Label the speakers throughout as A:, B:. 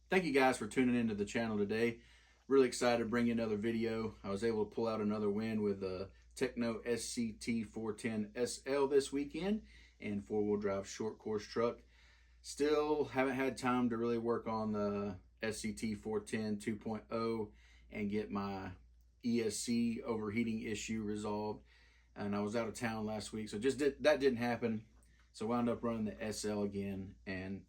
A: Thank you guys for tuning into the channel today. Really excited to bring you another video. I was able to pull out another win with a Tekno SCT410SL this weekend and four-wheel drive short course truck. Still haven't had time to really work on the SCT410 2.0 and get my ESC overheating issue resolved. And I was out of town last week, so that didn't happen. So I wound up running the SL again, and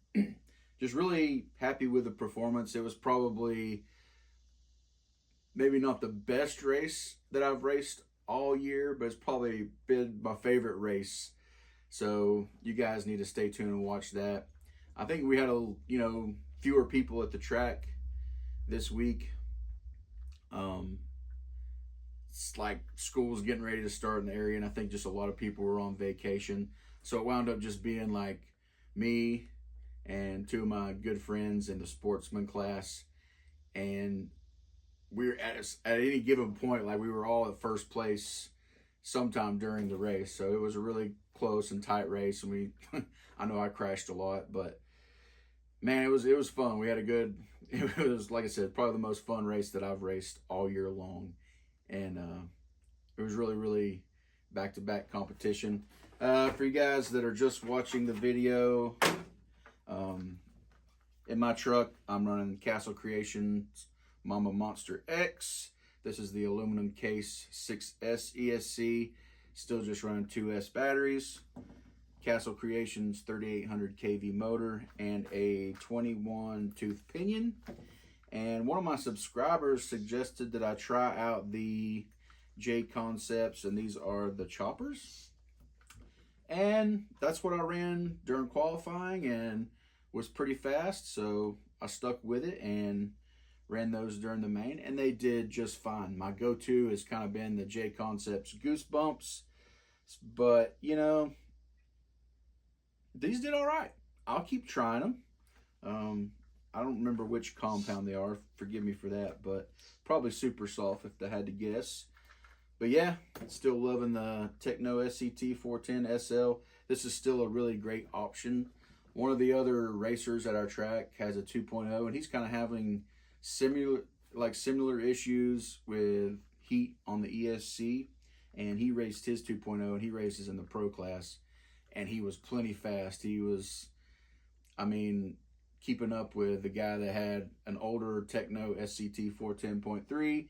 A: just really happy with the performance. It was probably maybe not the best race that I've raced all year, but it's probably been my favorite race. So you guys need to stay tuned and watch that. I think we had fewer people at the track this week. It's like school's getting ready to start in the area, and I think just a lot of people were on vacation. So it wound up just being like me and two of my good friends in the sportsman class, and we were at any given point, like we were all at first place sometime during the race. So it was a really close and tight race, and I know I crashed a lot, but man, it was fun. We had it was, like I said, probably the most fun race that I've raced all year long, and it was really back-to-back competition. For you guys that are just watching the video, in my truck, I'm running Castle Creations Mama Monster X. This is the aluminum case 6S ESC. Still just running 2S batteries. Castle Creations 3800 kV motor and a 21 tooth pinion. And one of my subscribers suggested that I try out the J Concepts, and these are the choppers. And that's what I ran during qualifying and was pretty fast, so I stuck with it and ran those during the main, and they did just fine. My go-to has kind of been the J Concepts Goosebumps, but these did all right. I'll keep trying them. I don't remember which compound they are, forgive me for that, but probably super soft if I had to guess. But yeah, still loving the Tekno SCT410SL. This is still a really great option. One of the other racers at our track has a 2.0, and he's kind of having similar issues with heat on the ESC, and he raced his 2.0, and he races in the pro class, and he was plenty fast. He was, keeping up with the guy that had an older Tekno SCT410.3,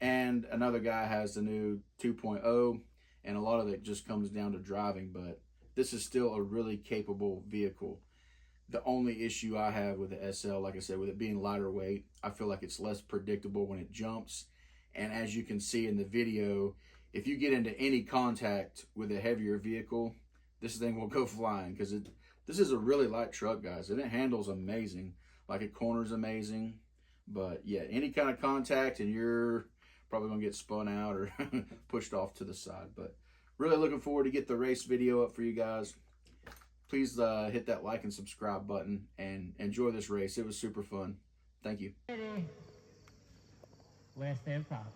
A: and another guy has the new 2.0, and a lot of it just comes down to driving, but this is still a really capable vehicle. The only issue I have with the SL, like I said, with it being lighter weight, I feel like it's less predictable when it jumps. And as you can see in the video, if you get into any contact with a heavier vehicle, this thing will go flying, because this is a really light truck, guys, and it handles amazing. Like, it corners amazing. But yeah, any kind of contact and you're probably gonna get spun out or pushed off to the side. But really looking forward to get the race video up for you guys. Please hit that like and subscribe button and enjoy this race. It was super fun. Thank you.
B: Less than pop.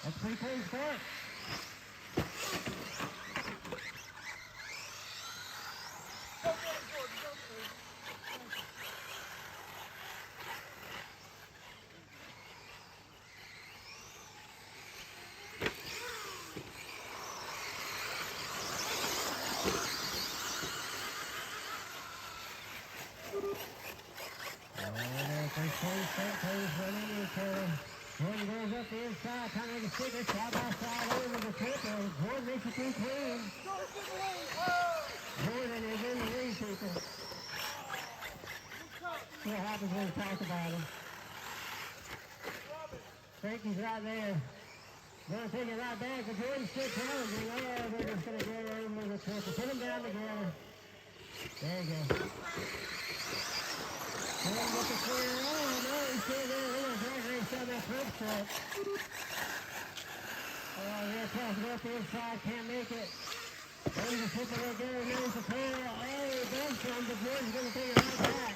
B: That's pretty clean start. One goes up the inside, kind of like a sticker, side by side over the triple. One makes it too clean. Jordan is in the lead, people. See what happens when we talk about him. Frankie's right there. Gonna take it right back, but Jordan's still challenging. Oh, they're just gonna go over the triple. Put them down together. There you go. Jordan with the clear. Oh, no, he's still there. We're gonna drag race down that first truck. Oh, they're passing up the inside. Can't make it. There's a triple right there. There's the pair. Oh, he does some, but Jordan's gonna take it right back.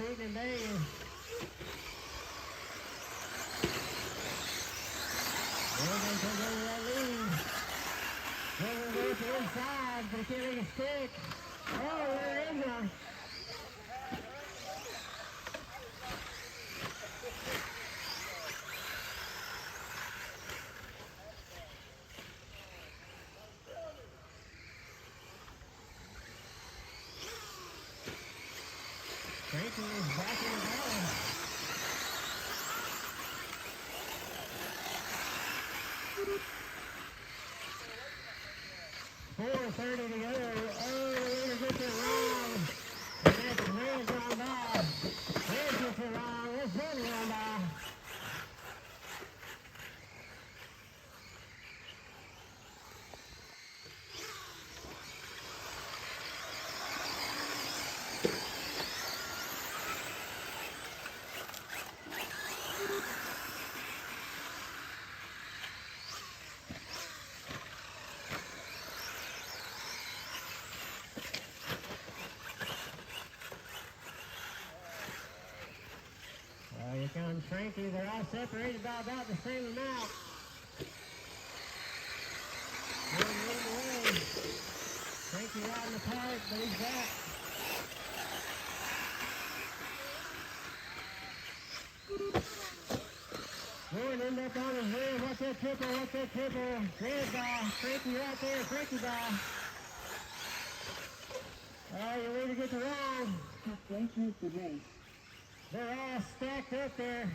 B: beating and banging. They're going to take over that lead. They're going to go to the inside, but he can't make a stick. Oh, there is one. Frankie is back in the ball. 4:30 to go. Oh, the leader gets it wrong. And that's Red gone by. Red gets it wrong. That's Red gone by. Here comes Frankie. They're all separated by about the same amount. They're moving away. Frankie riding the pipe, but he's back. Going end up on his rear. What's that triple? What's that triple? Red ball. Frankie right there. Frankie ball. Oh, your leader gets it wrong.
C: Halfway through the race.
B: They're all stacked up there.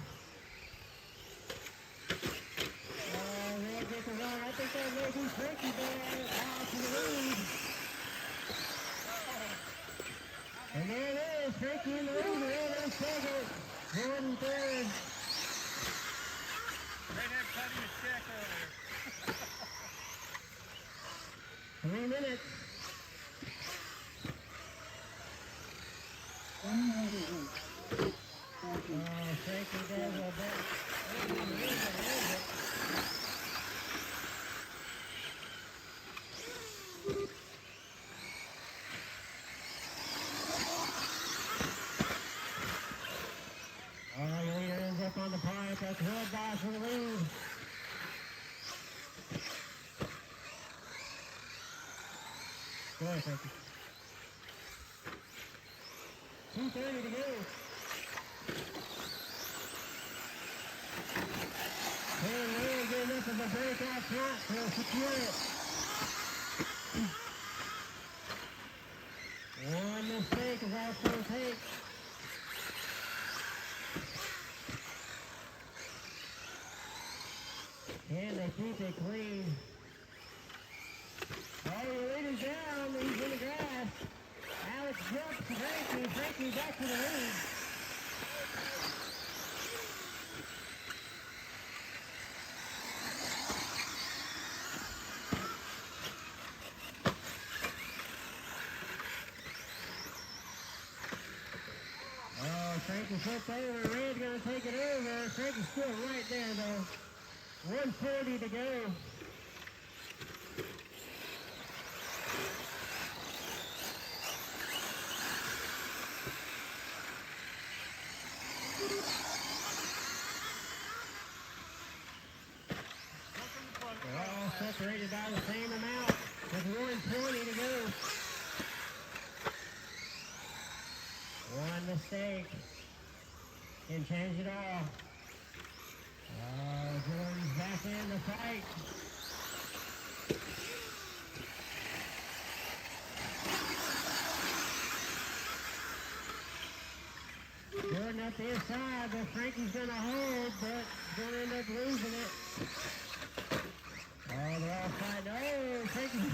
B: They'll get the run. I think that may be Frankie there out to the lead. And there it is, Frankie in the lead. Red on second. Jordan third.
D: Redhead cutting his check earlier.
B: 3 minutes.
C: 1 minute away.
B: Frankie does a bit. Your leader ends up on the pipe. That's Red Boss for the lead. Go ahead, Frankie. 2:30 to go. And they're good enough of a break out front to secure it. One mistake is all it's going to take. Can they keep it clean? Oh, the leader's down. He's in the grass. Alex jumps to Frankie. Frankie back to the lead. Frankie flipped over. Red's going to take it over. Frankie's still right there, though. 1:40 to go. They're all separated by the same amount with 1:20 to go. One mistake can change it all. Jordan's back in the fight. Jordan up the inside, but Frankie's going to hold, but going to end up losing it. Oh, they're all fighting. Oh, Frankie's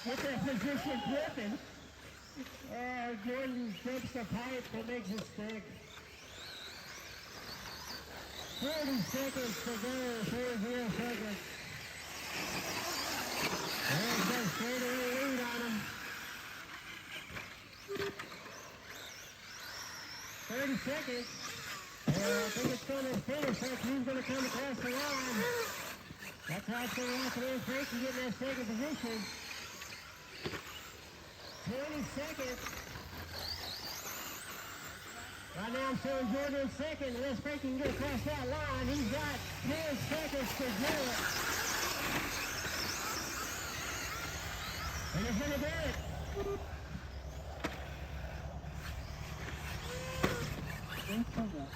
B: get that position flipping. Oh, Jordan flips the pipe that makes it stick. 30 seconds to go, 40 seconds. There's that straightaway lead on him. 30 seconds. I think it's going to finish like he's going to come across the line. That's how it's going to happen in. Frankie getting that second position. 20 seconds. Right now I'm showing Jordan in second. Let's break and get across that line. He's got 10 seconds to do it. And he's going to do it.
C: West to left.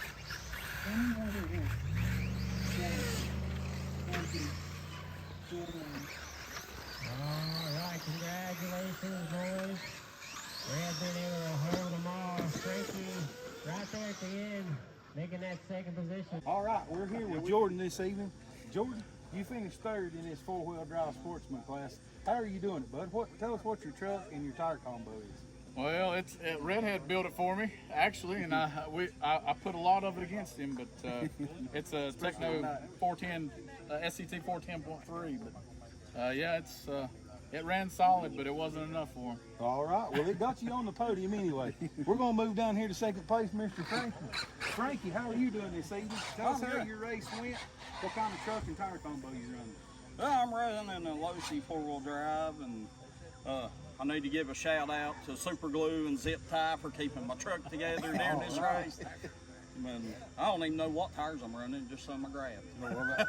C: 1 water west. Right. 20. 4 line.
B: All right, congratulations, boys. We have been able to hold them all. Frankie, right there at the end, making that second position.
E: All right, we're here with Jordan this evening. Jordan, you finished third in this four-wheel drive sportsman class. How are you doing it, bud? Tell us what your truck and your tire combo is.
D: Well, Redhead built it for me actually, and I put a lot of it against him, but it's a Tekno 410 SCT410.3. But yeah, it ran solid, but it wasn't enough for him.
E: All right, well, it got you on the podium anyway. We're going to move down here to second place, Mr. Frankie. Frankie, how are you doing this evening? Tell us how your race went, what kind of truck and tire combo you running.
F: Well, I'm running a Losi four-wheel drive, and I need to give a shout out to Super Glue and Zip Tie for keeping my truck together during this race. But I don't even know what tires I'm running, just some I grabbed.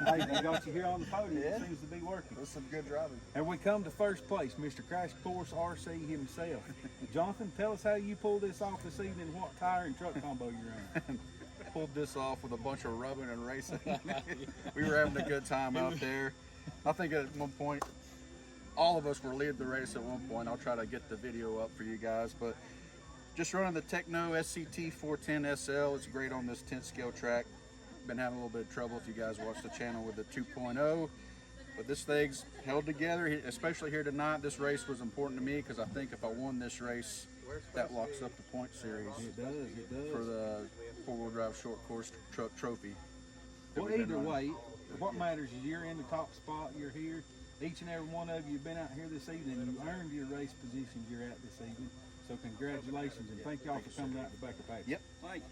E: Hey, they got you here on the podium. It seems to be working.
A: That's some good driving.
E: And we come to first place, Mr. Crash Course RC himself. Jonathan, tell us how you pulled this off this evening, what tire and truck combo you're running.
A: Pulled this off with a bunch of rubbing and racing. We were having a good time out there. I think at one point, all of us were leading the race at one point. I'll try to get the video up for you guys, but just running the Tekno SCT410SL. It's great on this 10th scale track. Been having a little bit of trouble if you guys watch the channel with the 2.0, but this thing's held together, especially here tonight. This race was important to me because I think if I won this race, that locks up the point series.
E: It does.
A: For the four-wheel drive short course truck trophy.
E: Well, either way, what matters is you're in the top spot, you're here. Each and every one of you have been out here this evening and you earned your race positions you're at this evening. So congratulations and thank y'all for coming out to Becker Pack.
A: Yep.
F: Thank you.